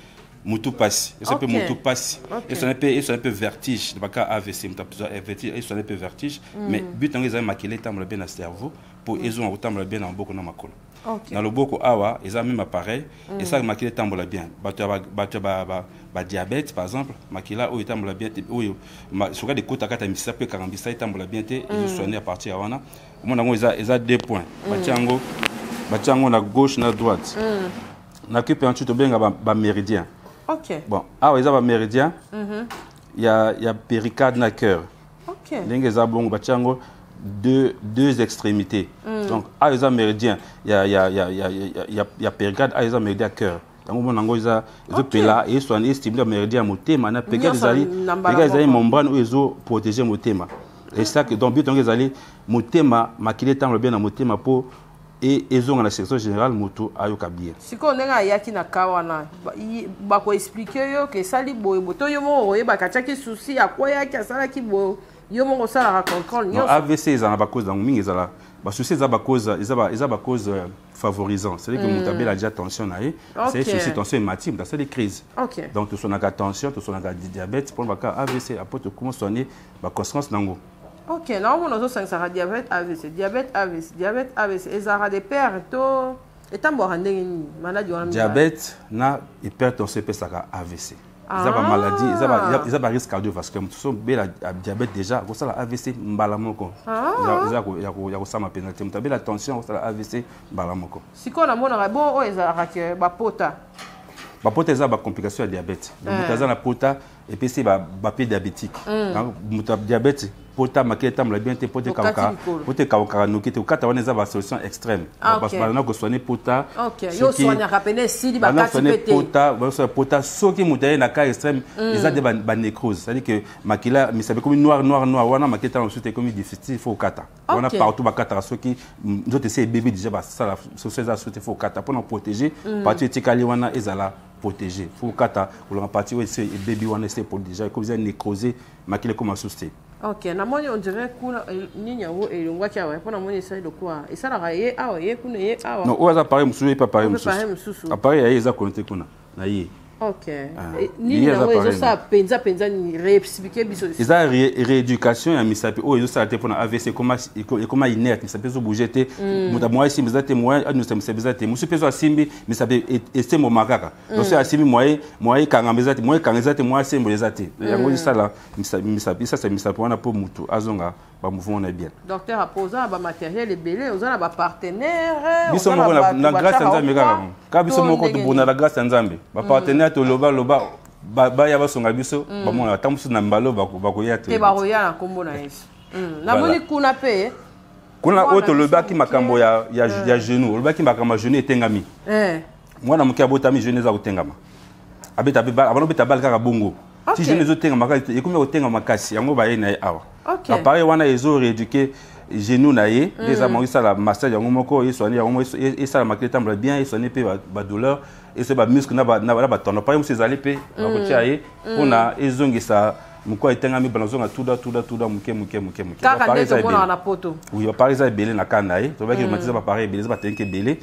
mutu passe et ça peut mutu passe et ça n'est pas vertige de baka AVC muta vertige et ça n'est pas vertige mais but na ngezali maquille tamble bien na cerveau pour ils ont tamble bien na beaucoup na makolo. Dans le boko awa, ils ont même appareil et ça maquille tambola bien. Ba diabète par exemple, maquilla ou tambola bien ou sur des côtes à 4 misape 40 tambola bien et ils soignent à partir de wana. Mon nango ils a 2 points. Batiango na gauche na droite. Na qui peut en tout bien ba méridien. OK. Bon, awa ils a ba méridien. Il y a péricarde na cœur. OK. Ndenge za bongo batiango deux extrémités. Donc, à les Américains, il y a péricarde, à les Américains à cœur. Donc, on a des là et sont estimés Américains à monter, mais on a péricarde, membrane où ils ont protégé mon thème. Et ça que donc, on a allé mon thème, maquiller tant le bien à mon thème pour et ils ont la section générale moto ayoka bien. Si on a yaki na kawana, ba ko expliquer yo que ça li boy moto yo mo ba kachaki souci à quoi yaki ça qui bo yo mo ça la contrôle. Non AVC ils en a pas cause dans mingi ezala. Ba souci ça ba cause ils ba cause favorisant. C'est-à-dire que moto a déjà tension na é, c'est souci tension hématique, c'est des crises. Donc tout son a tension, tout son a diabète pour ba AVC après tout comment soigner ba conséquence nango. OK, là on a ça ça diabète AVC et ça a des pertes et tambo handé maladie on diabète na hypertension peut ça AVC. Ils ont maladie, ils ont risque cardiovasculaire. Tout ça bela diabète déjà, ça la AVC mbalamoko. Il y a ça ma pénalité. Tu as la tension, ça la AVC mbalamoko. Si on a mon bon o ezala que ba pota. Ba pota za ba complication de diabète. Donc tu as la pota et puis c'est ba diabétique. Donc diabète pota maquette tam la bien te pote kawaka pote kawaka no kite ukata wana za ba solution extrême parce que na ko soigner pota yo soigner rappeler si li ba kati pété pota soki mutaye na cas extrême ils a des ba nécrose c'est à dire que makila mais ça comme noir wana maquette ensuite comme difficile faut kata wana partout ba kata soki nzote c'est bébé déjà ba ça la solution za soute faut kata pour nous protéger partout etikali wana ezala protéger faut kata pour la partie où c'est bébé wana c'est pour déjà comme ça nécrosé makila comme assusté. OK, na moni on dirait que ni yango elongwa kia wa pona moni ça de quoi et ça la ye kuna ye awa. Non, oza pareil mususu pas pareil mususu. Appareil ye za connecté kuna na ye. OK. Nini na wezo sa penza ni réexpliquer biso. Eza rééducation ya misapi o ezo sa te pona AVC comment inerte misapi zo bouger te muta moi ici misate moi nous sommes misate musu peso asimbi misapi estembo makaka. Donc c'est asimbi moi kanga misate moi kanga misate moi sembo ezate. Yango ça là misapi ça c'est misapi wana po mutu azonga ba mouvement na bien. Docteur a posé ba matériel ebelé ozana ba partenaire biso moko na grâce ya Nzambe kaka ka biso moko to bona la grâce ya Nzambe ba partenaire to loba ba ya basonga biso ba mona tambusu na mbalo ba ko ya te ba roya na kombo na Yesu na moni kuna pe kuna oto loba ki makambo ya genou loba ki makambo genou etengami mwana mokia botami genou za kotengama abeta abano beta bal kaka bongo si genou zo tengama ka ekomi otengama makasi yango ba ye na awa appareil wana ezo rééduquer genou na ye les amants ça la massage yango moko et soigner yango et ça la maquette tamble bien et soigner pe ba douleur et c'est ba muscle na ba tono pas ces aller pe ba ko tiaye ona ezongi ça moko etengami banazonga tuda muke appareil ça na poto oui appareil ça belé na kana ye to ba ki matiza ba appareil belé ba tenke belé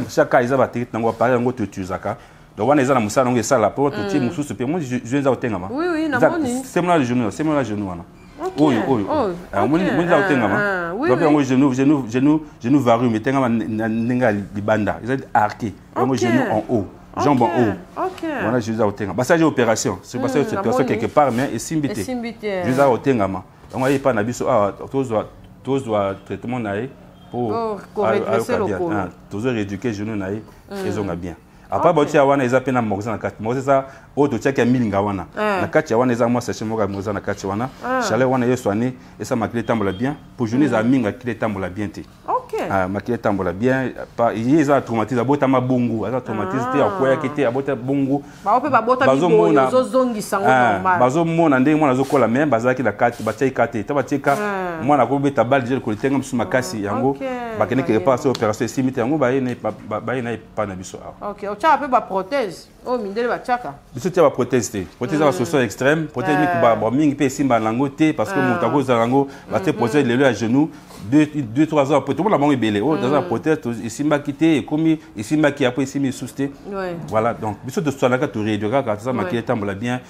chaque cas ils ba tenke nango appareil yango to tuzaka donc on est dans la musala on est ça la porte tu musu se pe moi je viens au tengama oui na moni c'est moi le genou wana oui moi za otengama donc yango genou varu metengama ninga libanda ils ont arqué yango genou en haut jambe en haut voilà je za otengama ba ça j'ai opération c'est pas ça c'est opération quelque part mais et simbité je za otengama donc ayi pa na biso tozwa traitement nae pour redresser le corps tozo rééduquer genou nae ezonga bien après boti ya wana eza pena mokoza na kati mokoza za oto tchaki ya milinga wana na kati ya wana eza moi sachet moka mokoza na kati wana chaleur wana yo soigner et ça makile tambola bien pour journée za minga kile tambola bien te makile tambola bien pas eza traumatisé abota mabungu eza traumatisé te akoya kete abota bungu ba ope babota bibo zo zongi sango normal bazo mona ndenge mwana zo kola même bazaki na kati batia kate ta batika mwana ko beta bal je ko tenga msu makasi yango bakene ke pas opération simite yango ba yene pa na biso OK tu as ba prothèse oh mindele ba chaka biso tia ba prothèse te prothèse ba solution extrême prothèse mi ba mingi pe simba lango te parce que mon tako za lango ba te prothèse le à genoux 2-3 ans après tout le monde a mangé belé oh dans la prothèse simba quitté et comme simba qui après simba sousté voilà donc biso de soin ka to réduire ka ça ma qui tambola bien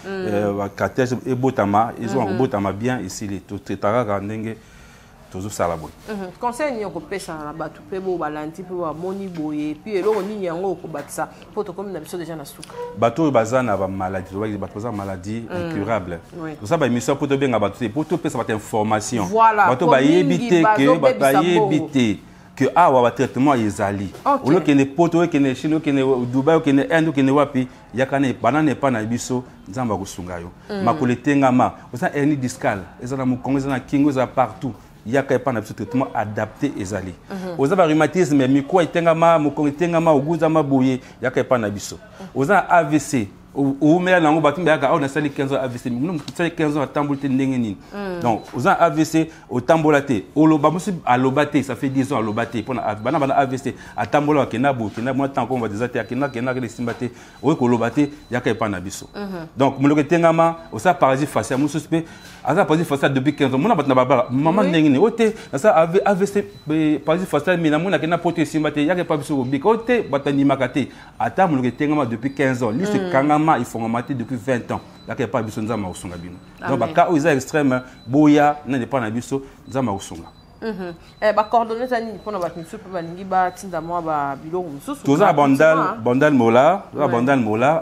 catège et botama ils ont botama bien ici les to tretara ka ndenge toujours ça la bonne conseil ni ko pesa na batu pe bo balanti pe ba moni boye puis eloko nini yango ko batisa poto comme na biso déjà na suka bato bazana ba maladie bato za maladie incurable tout ça ba émission poto benga bato poto pesa ba information bato ba yebite que ba yebite que awa ba traitement ezali olo kene poto kene chino kene Dubai kene Inde kene wapi yakane banane pa na biso nzamba kusunga yo makoletenga ma osa hernie discale ezala mu Congo ezala kingo za partout yaka pas na traitement adapté ezali oza ba rhumatisme miko etengama moko etengama oguza maboye yaka pas na biso oza AVC ou mela nango batumba yaka on a sali 15 ans AVC nous sali 15 ans atambolite ndenge nini donc oza AVC otambolate oloba musu alobate ça fait 10 ans alobate pona bana bana AVC atambola kena bo kena mo tant qu'on va déjà te kena ke simbate o ko lobate yaka pas na biso donc muloko etengama oza paralysie faciale musu pe aza paralysie faciale depuis 15 ans mona batna baba maman ndenge ni ote ça AVC paralysie faciale mais na mona kena pote simbate yaka pas biso bik ote batani makate ata muloko etengama depuis 15 ans liste kangama il faut mater depuis 20 ans là qu'il pas biso nzama usunga bino donc ba ka oza extrême boya na ne pas na biso nzama usunga ba coordonnées tani pona ba misu pe balingi ba tinda moi ba biloko mususu toza bandal mola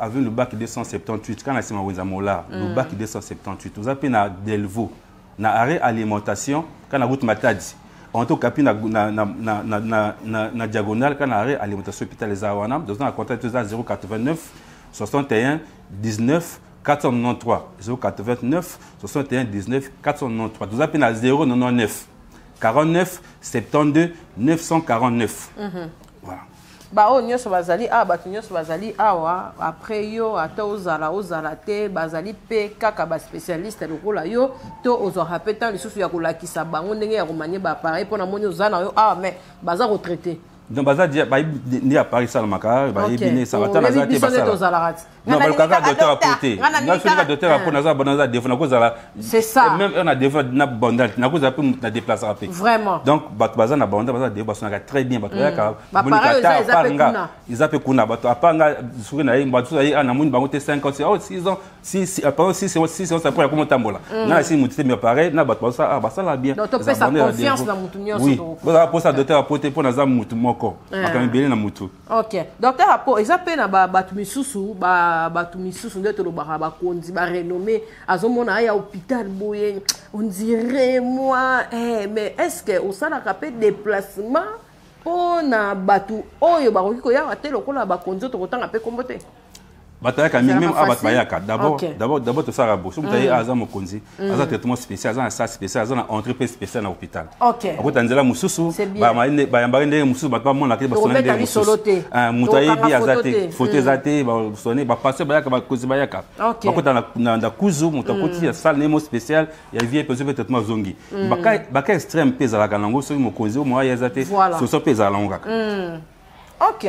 avec le bac 278 quand la sima wenza mola le bac 278 toza pe na Delvaux na arrêt alimentation quand na route Matadi en tout cas na diagonale quand na arrêt alimentation hôpital Zawana dans un contact 089 61 19 493 089 61 19 493 vous appelez à 099 49 72 949 voilà ba o nyoso bazali bato nyoso bazali awa après yo ata ozala te bazali pe kaka ba spécialiste lokola yo to ozo rappetant lisusu ya kolakisa bango ndenge ya komanye ba appareil pona moni ozana yo mais baza retraité donc baza dia ba ni à Paris salamaka ba yebine ça va tana za te basala non ba kaka docteur a porté na fika docteur a porté na za bonza défendre cause la c'est ça même on a défendre na bondal na cause a peu na déplacer rapide vraiment donc baza na bondal baza de basona très bien bato ya ka ils appellent kuna bato apanga suri na bato ya ana muni bango te 50 oh 6 ans 6 après 6 ans ça pour comment tambola na si muté mais pareil na bato ça basala bien donc tu peux sa confiance dans mutu nyonso oui baza pour ça docteur a porté pour na za mutu moko makamibele na mutu. OK. Docteur Apo, exemple na batu misusu nde to lobaka ba konzi ba renommé azomona ya hôpital boye on dirait moi mais est-ce que au sana ka pe déplacement pour na batu oyo ba ko ya te lokola ba konzi to kotanga pe kombote. Batayaka même abat bayaka d'abord tout ça rabo so mutaye aza mokonzi aza traitement spécial aza ça spécial aza na entreprise spéciale na hôpital akotanzela mususu ba yambari ndenge mususu batwa mona ke basona ndenge mususu mutaye bi azate photo ezate ba sonné ba passer bayaka ba kozi bayaka bakota na kuzu mutakoti ya salle nemo spécial ya vie peut traitement zongi baka extrême pesa la kanango so mokonzi mo ya ezate so pesa la ngaka. OK.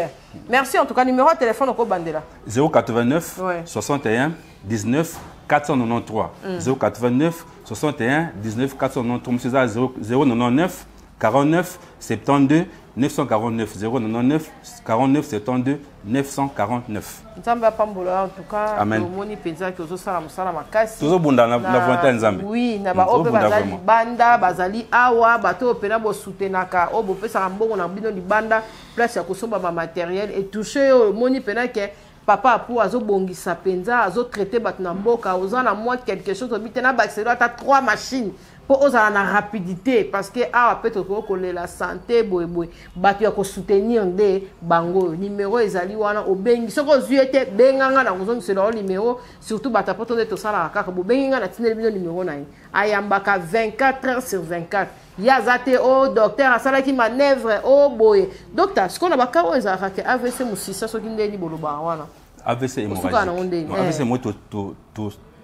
Merci en tout cas. Numéro de téléphone au Bandela. 089 61 19 493. 089 61 19 493. Monsieur Zah 099 49 72 949. 099 49 72 949. Nzambe apambola en tout cas. Amen. Moni penza que zo sala musala makasi. Tozo bunda na volonté Nzambe. Oui, na ba ope bazali banda, bazali awa, bato opena bo soutenaka, obo pesa mbongo na bino libanda, place ya kosomba ba matériel et toucher moni pena que papa pour azo bongisa penza, azo traiter bato na mboka, ozana moi quelque chose obitena ba accéder à 3 machines. Pour oser la rapidité parce que peut-être que la santé boy bato ya ko soutenir de bango numéro ezali wana obengi soko zuete benganga na kozongi c'est le numéro surtout bata poto de to sala kaka bo benga na tineli bino numéro na ayambaka 24 heures sur 24 yazate o docteur asala ki manœuvre o boy docteur ce qu'on a baka o ezaka ke AVC musisa soki ndeni boloba wana AVC hémorragique AVC moto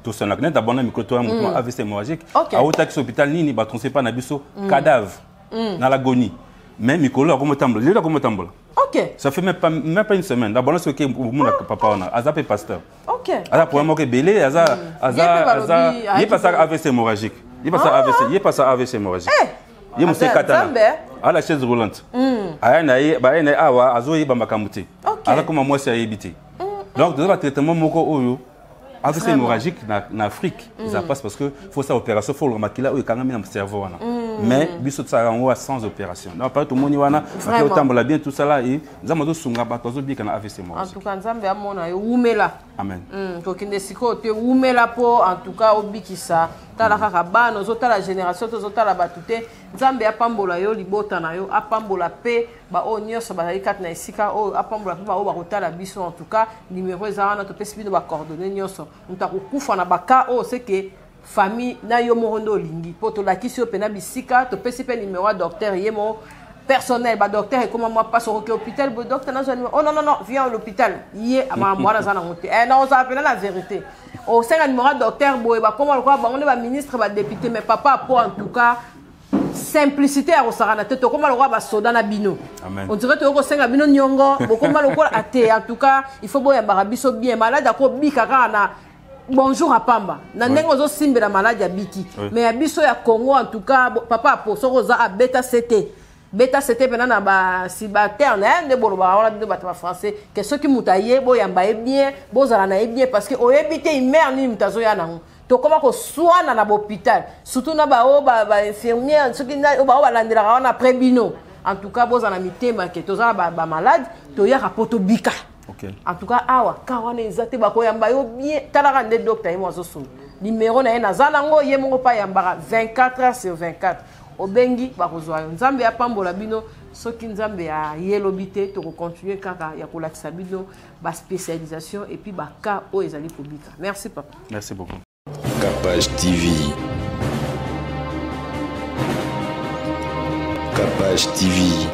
tout ça n'a pas d'abonnement micro toi mouvement AVC hémorragique à hôpital hôpital nini ba transfert pas na biso cadavre dans l'agonie même micro comme tambola lelo comme tambola. OK ça fait même pas une semaine d'abonnement ce que mon papa on a azapé pasteur. OK aza pour moi que belé aza il pas ça AVC hémorragique il pas ça AVC il pas ça AVC hémorragique il me fait katana à la chaise roulante aya na awa azo yiba makamute ala comme moi c'est habité donc dans le traitement moko oyo AVC hémorragique en Afrique, ça passe parce que faut ça opération, faut le remarquer là où il y a quand même un cerveau. Mais biso ça en sans opération. Donc pas tout le monde wana, après autant la bien tout ça là et nous avons sunga batozo bi kana AVC hémorragique. En tout cas nzambe amona yo umela. Amen. To kinde siko te umela po en tout cas obikisa tala kaka bano zo tala génération to zo tala batute nzambe apambola yo libota na yo apambola pe ba o nyonso ba kat na esika o apambola pe ba o ba kotala biso en tout cas numéro ezana to pesi bino ba coordonnées nyonso ntakukufa na baka o c'est que famille na yo morondo lingi poto la kisio pena bisika to pesi pe numéro docteur yemo personnel ba docteur et comment moi passe au hôpital bo docteur na zone oh non viens à l'hôpital yé ama moi na zana monter non ça appelle la vérité au 5 numéro docteur bo ba comment quoi ba on est ba ministre ba député mais papa pour en tout cas simplicité à Rosarana tete comme le roi ba soda na bino on dirait que ko senga bino nyongo comme le roi até en tout cas il faut boya barabiso bien malade ko bikaka na bonjour à Pamba na ndengo zo simbe la malade ya biki mais ya biso ya Congo en tout cas papa pour so rosa a beta CT pendant ba si ba terne de boloba on a de ba français que ceux qui mutaye boya mbaye bien bozala na bien parce que o ebité imer ni mutazo ya nango to comment ko soana na l'hôpital surtout na ba infirmière ceux qui na ba landela on après bino en tout cas bozala mitema que toza ba malade to ya rapoto bika en tout cas awa kawana ezate ba ko yamba yo bien talaka nde docteur mo zo numéro na na zanango ye mongo pa yambara 24 heures sur 24 obengi ba kozwa nzambe ya pambola bino soki nzambe ya yelobité to continuer kaka ya kolakisa bino ba spécialisation et puis ba ka o ezali publika. Merci papa. Merci beaucoup. Capage TV. Capage TV.